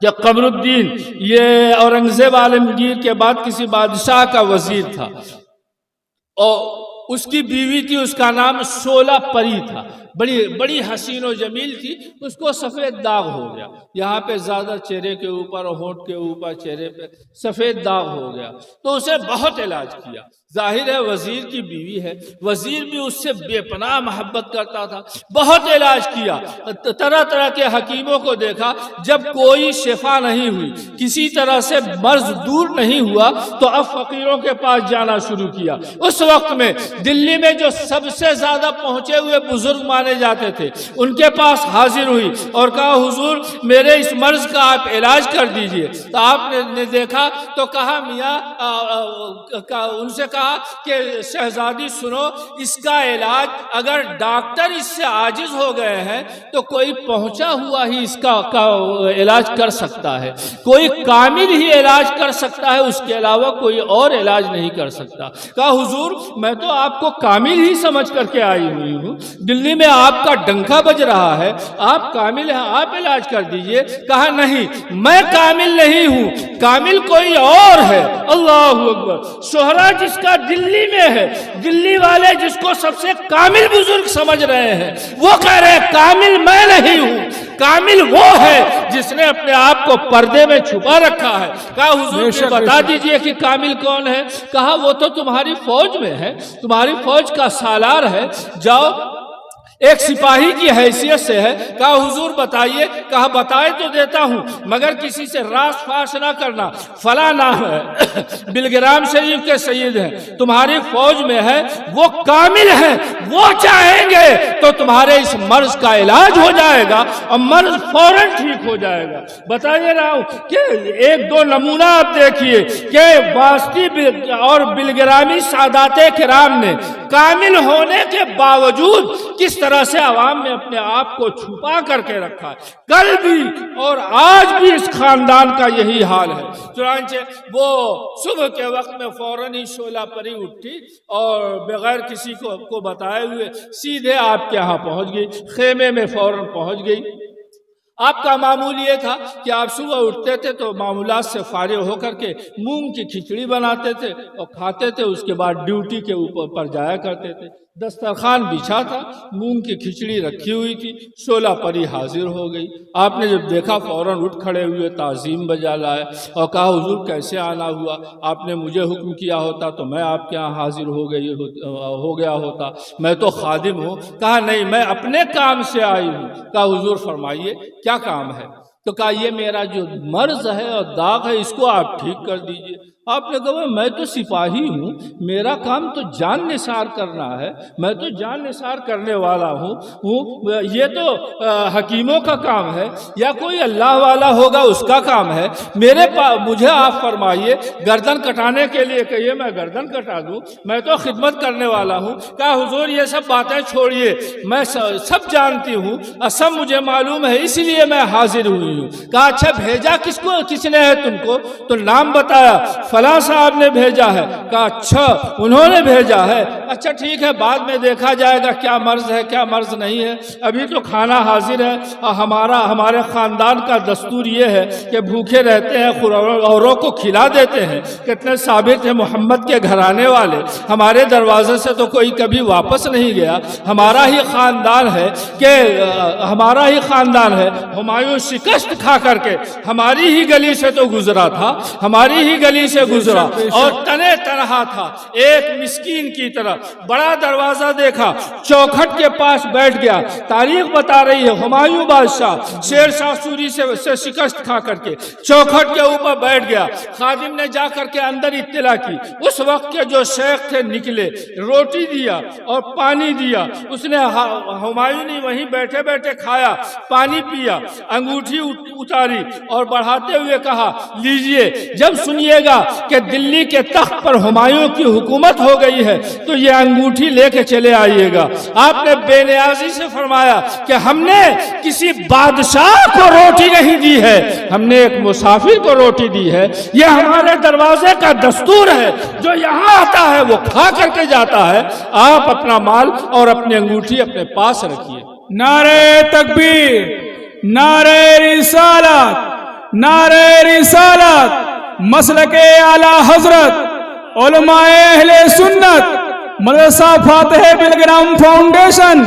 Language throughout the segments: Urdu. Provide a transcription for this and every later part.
کہ قمر الدین یہ اورنگزیب عالمگیر کے بعد کسی بادشاہ کا وزیر تھا، اور اس کی بیوی تھی، اس کا نام شولہ پری تھا، بڑی حسین و جمیل تھی۔ اس کو سفید داغ ہو گیا، یہاں پہ زیادہ چہرے کے اوپر، ہونٹ کے اوپر، چہرے پہ سفید داغ ہو گیا۔ تو اسے بہت علاج کیا، ظاہر ہے وزیر کی بیوی ہے، وزیر بھی اس سے بے پناہ محبت کرتا تھا، بہت علاج کیا، طرح طرح کے حکیموں کو دیکھا، جب کوئی شفا نہیں ہوئی، کسی طرح سے مرض دور نہیں ہوا، تو اب فقیروں کے پاس جانا شروع کیا۔ اس وقت میں دلی میں جو سب سے زیادہ پہنچے ہوئے بزرگ مانے جاتے تھے، ان کے پاس حاضر ہوئی اور کہا حضور میرے اس مرض کا آپ علاج کر دیجئے۔ تو آپ نے دیکھا تو کہا میاں، ان سے کہا کہ شہزادی سنو، اس کا علاج اگر ڈاکٹر اس سے عاجز ہو گئے ہیں تو کوئی پہنچا ہوا ہی اس کا علاج کر سکتا ہے، کوئی کامل ہی علاج کر سکتا ہے، اس کے علاوہ کوئی اور علاج نہیں کر سکتا۔ کہا حضور میں تو آپ کو کامل ہی سمجھ کر کے آئی ہوئی ہوں، دلی میں آپ کا ڈنکا بج رہا ہے، آپ کامل ہیں، آپ علاج کر دیجئے۔ کہا نہیں، میں کامل نہیں ہوں، کامل کوئی اور ہے۔ اللہ اکبر! شہرہ جس کا دلی میں ہے، دلی والے جس کو سب سے کامل بزرگ سمجھ رہے ہیں، وہ کہہ رہے ہیں کامل میں نہیں ہوں، کامل وہ ہے جس نے اپنے آپ کو پردے میں چھپا رکھا ہے۔ کہا حضور بتا دیجئے کہ کامل کون ہے؟ کہا وہ تو تمہاری فوج میں ہے، تمہاری فوج کا سالار ہے، جاؤ ایک سپاہی کی حیثیت سے ہے۔ کہا حضور بتائیے۔ کہا بتائے تو دیتا ہوں مگر کسی سے راز فاش نہ کرنا، فلاں نام ہے، بلگرام شریف کے سید ہیں، تمہاری فوج میں ہے، وہ کامل ہیں، وہ چاہیں گے تو تمہارے اس مرض کا علاج ہو جائے گا اور مرض فوراً ٹھیک ہو جائے گا۔ بتائیے رہا ہوں کہ ایک دو نمونہ آپ دیکھیے کہ واسطی اور بلگرامی سادات کرام نے کامل ہونے کے باوجود کس طرح سے عوام میں اپنے آپ کو چھپا کر کے رکھا ہے۔ کل بھی اور آج بھی اس خاندان کا یہی حال ہے۔ چنانچہ وہ صبح کے وقت میں فوراً ہی شولہ پری اٹھی اور بغیر کسی کو بتائے ہوئے سیدھے آپ کے ہاں پہنچ گئی، خیمے میں فوراً پہنچ گئی۔ آپ کا معمول یہ تھا کہ آپ صبح اٹھتے تھے تو معمولات سے فارغ ہو کر کے مونگ کی کھچڑی بناتے تھے اور کھاتے تھے، اس کے بعد ڈیوٹی کے اوپر پر جایا کرتے تھے۔ دسترخوان بچھا تھا، مونگ کی کھچڑی رکھی ہوئی تھی، شولہ پری حاضر ہو گئی۔ آپ نے جب دیکھا فوراً اٹھ کھڑے ہوئے، تعظیم بجا لائے اور کہا حضور کیسے آنا ہوا؟ آپ نے مجھے حکم کیا ہوتا تو میں آپ کے یہاں حاضر ہو گیا ہوتا، میں تو خادم ہوں۔ کہا نہیں، میں اپنے کام سے آئی ہوں۔ کہا حضور فرمائیے کیا کام ہے؟ تو کہا یہ میرا جو مرض ہے اور داغ ہے اس کو آپ ٹھیک کر دیجئے۔ آپ نے کہا میں تو سپاہی ہوں، میرا کام تو جان نثار کرنا ہے، میں تو جان نثار کرنے والا ہوں، یہ تو حکیموں کا کام ہے یا کوئی اللہ والا ہوگا اس کا کام ہے، مجھے آپ فرمائیے گردن کٹانے کے لیے کہیے میں گردن کٹا دوں، میں تو خدمت کرنے والا ہوں۔ کہا حضور یہ سب باتیں چھوڑیے، میں سب جانتی ہوں اور سب مجھے معلوم ہے، اسی لیے میں حاضر ہوئی ہوں۔ کہا اچھا بھیجا کس نے ہے تم کو؟ تو نام بتایا، فلاں صاحب نے بھیجا ہے۔ کہا اچھا انہوں نے بھیجا ہے، اچھا ٹھیک ہے بعد میں دیکھا جائے گا کیا مرض ہے کیا مرض نہیں ہے، ابھی تو کھانا حاضر ہے۔ اور ہمارے خاندان کا دستور یہ ہے کہ بھوکے رہتے ہیں اوروں کو کھلا دیتے ہیں، کتنے ثابت ہیں محمد کے گھرانے والے، ہمارے دروازے سے تو کوئی کبھی واپس نہیں گیا، ہمارا ہی خاندان ہے، ہمایوں شکست کھا کر کے ہماری ہی گلی سے تو گزرا تھا، ہماری ہی گلی سے گزرا اور تنے تنہا تھا، ایک مسکین کی طرح بڑا دروازہ دیکھا، چوکھٹ کے پاس بیٹھ گیا۔ تاریخ بتا رہی ہے ہمایوں بادشاہ شیر شاہ سوری سے شکست کھا کر کے چوکھٹ کے اوپر بیٹھ گیا۔ خادم نے جا کر کے اندر اطلاع کی، اس وقت کے جو شیخ تھے نکلے، روٹی دیا اور پانی دیا، اس نے ہمایوں نے وہیں بیٹھے بیٹھے کھایا، پانی پیا، انگوٹھی اتاری اور بڑھاتے ہوئے کہا لیجئے، جب سنیے گا کہ دلی کے تخت پر ہمایوں کی حکومت ہو گئی ہے تو یہ انگوٹھی لے کے چلے آئیے گا۔ آپ نے بے نیازی سے فرمایا کہ ہم نے کسی بادشاہ کو روٹی نہیں دی ہے، ہم نے ایک مسافر کو روٹی دی ہے، یہ ہمارے دروازے کا دستور ہے، جو یہاں آتا ہے وہ کھا کر کے جاتا ہے، آپ اپنا مال اور اپنی انگوٹھی اپنے پاس رکھیے۔ نعرہ تکبیر، نعرہ رسالت، نعرہ رسالت، مسلک اعلی حضرت، علماء اہل سنت، مدرسہ فاتح بلگرام فاؤنڈیشن،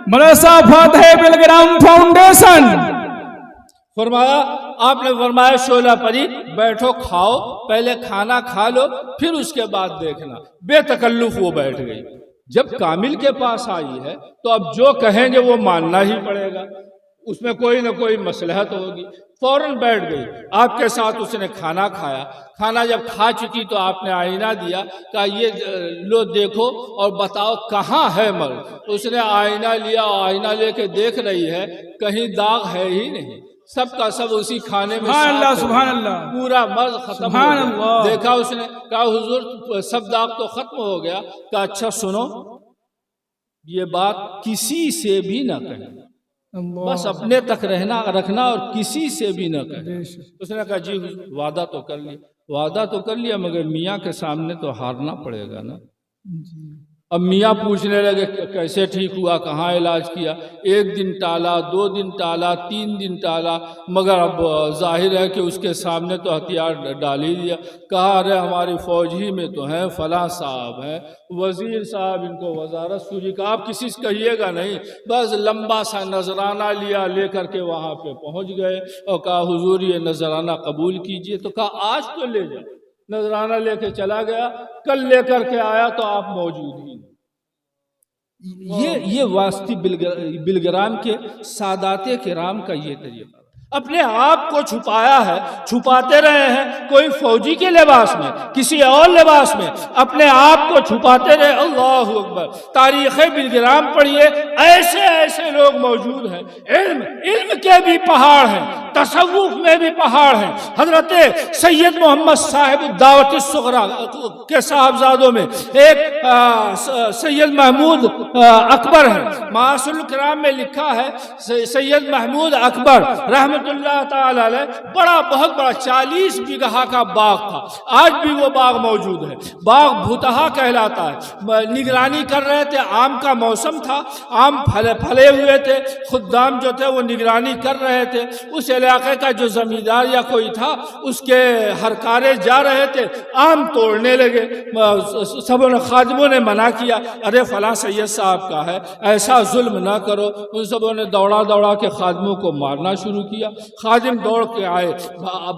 مدرسہ فاتح بلگرام فاؤنڈیشن۔ فرمایا، آپ نے فرمایا شعلہ پری بیٹھو کھاؤ، پہلے کھانا کھا لو پھر اس کے بعد دیکھنا۔ بے تکلف وہ بیٹھ گئی۔ جب کامل کے پاس آئی ہے تو اب جو کہیں گے وہ ماننا ہی پڑے گا، اس میں کوئی نہ کوئی مصلحت ہوگی۔ فوراً بیٹھ گئی، آپ کے ساتھ اس نے کھانا کھایا۔ کھانا جب کھا چکی تو آپ نے آئینہ دیا، کہا یہ لو دیکھو اور بتاؤ کہاں ہے مرد۔ اس نے آئینہ لیا، آئینہ لے کے دیکھ رہی ہے، کہیں داغ ہے ہی نہیں، سب کا سب اسی کھانے میں سبحان اللہ سبحان اللہ، پورا مرض ختم ہو سبحان گیا۔ اللہ۔ دیکھا اس نے، کہا حضور سب داغ تو ختم ہو گیا۔ کہا اچھا سنو، یہ بات کسی سے بھی نہ کہیں، بس اپنے تک رکھنا اور کسی سے بھی نہ کہیں۔ اس نے کہا جی وعدہ تو کر لیا، وعدہ تو کر لیا مگر میاں کے سامنے تو ہارنا پڑے گا نا۔ اب میاں پوچھنے لگے کیسے ٹھیک ہوا، کہاں علاج کیا؟ 1 دن ٹالا، 2 دن ٹالا، 3 دن ٹالا، مگر اب ظاہر ہے کہ اس کے سامنے تو ہتھیار ڈال ہی دیا۔ کہا ارے ہماری فوج ہی میں تو ہیں، فلاں صاحب ہیں، وزیر صاحب، ان کو وزارت سوجی۔ کہا آپ کسی سے کہیے گا نہیں، بس لمبا سا نذرانہ لیا، لے کر کے وہاں پہ پہنچ گئے اور کہا حضور یہ نذرانہ قبول کیجئے۔ تو کہا آج تو لے جاؤ۔ نذرانہ لے کے چلا گیا، کل لے کر کے آیا تو آپ موجود ہی نہیں۔ یہ واسطی بلگرام کے سادات کرام کا یہ طریقہ، اپنے آپ کو چھپایا ہے، چھپاتے رہے ہیں، کوئی فوجی کے لباس میں، کسی اور لباس میں، اپنے آپ کو چھپاتے رہے۔ اللہ اکبر، تاریخ بلگرام پڑھیے، ایسے ایسے لوگ موجود ہیں، علم کے بھی پہاڑ ہیں، تصوف میں بھی پہاڑ ہیں۔ حضرت سید محمد صاحب دعوت الصغریٰ کے صاحبزادوں میں ایک سید محمود اکبر ہے، معاصر الکرام میں لکھا ہے سید محمود اکبر رحمت اللہ تعالی علیہ، بہت بڑا 40 بیگھہ کا باغ تھا، آج بھی وہ باغ موجود ہے۔ باغ بھوتہا کہلاتا ہے۔ نگرانی کر رہے تھے، آم کا موسم تھا، آم پھلے ہوئے تھے، خدام جو تھے وہ نگرانی کر رہے تھے۔ اس علاقے کا جو زمیندار یا کوئی تھا، اس کے ہرکارے جا رہے تھے، آم توڑنے لگے۔ سبوں نے، خادموں نے منع کیا، ارے فلاں سید صاحب کا ہے، ایسا ظلم نہ کرو۔ ان سبوں نے دوڑا دوڑا کے خادموں کو مارنا شروع کیا۔ خادم دوڑ کے آئے،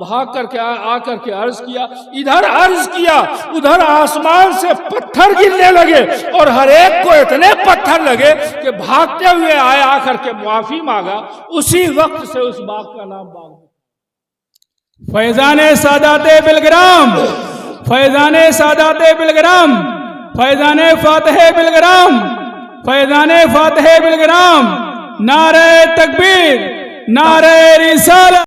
بھاگ کر کے آ کر کے عرض کیا، ادھر عرض کیا، ادھر آسمان سے پتھر گرنے لگے اور ہر ایک کو اتنے پتھر لگے کہ بھاگتے ہوئے آئے، آ کر کے معافی مانگا۔ اسی وقت سے اس باغ کا نام باغ فیضان سادات بلگرام، فیضان سادات بلگرام، فیضان فاتح بلگرام، فیضان فاتح بلگرام۔ نعرہ تکبیر، نعرہ رسالت۔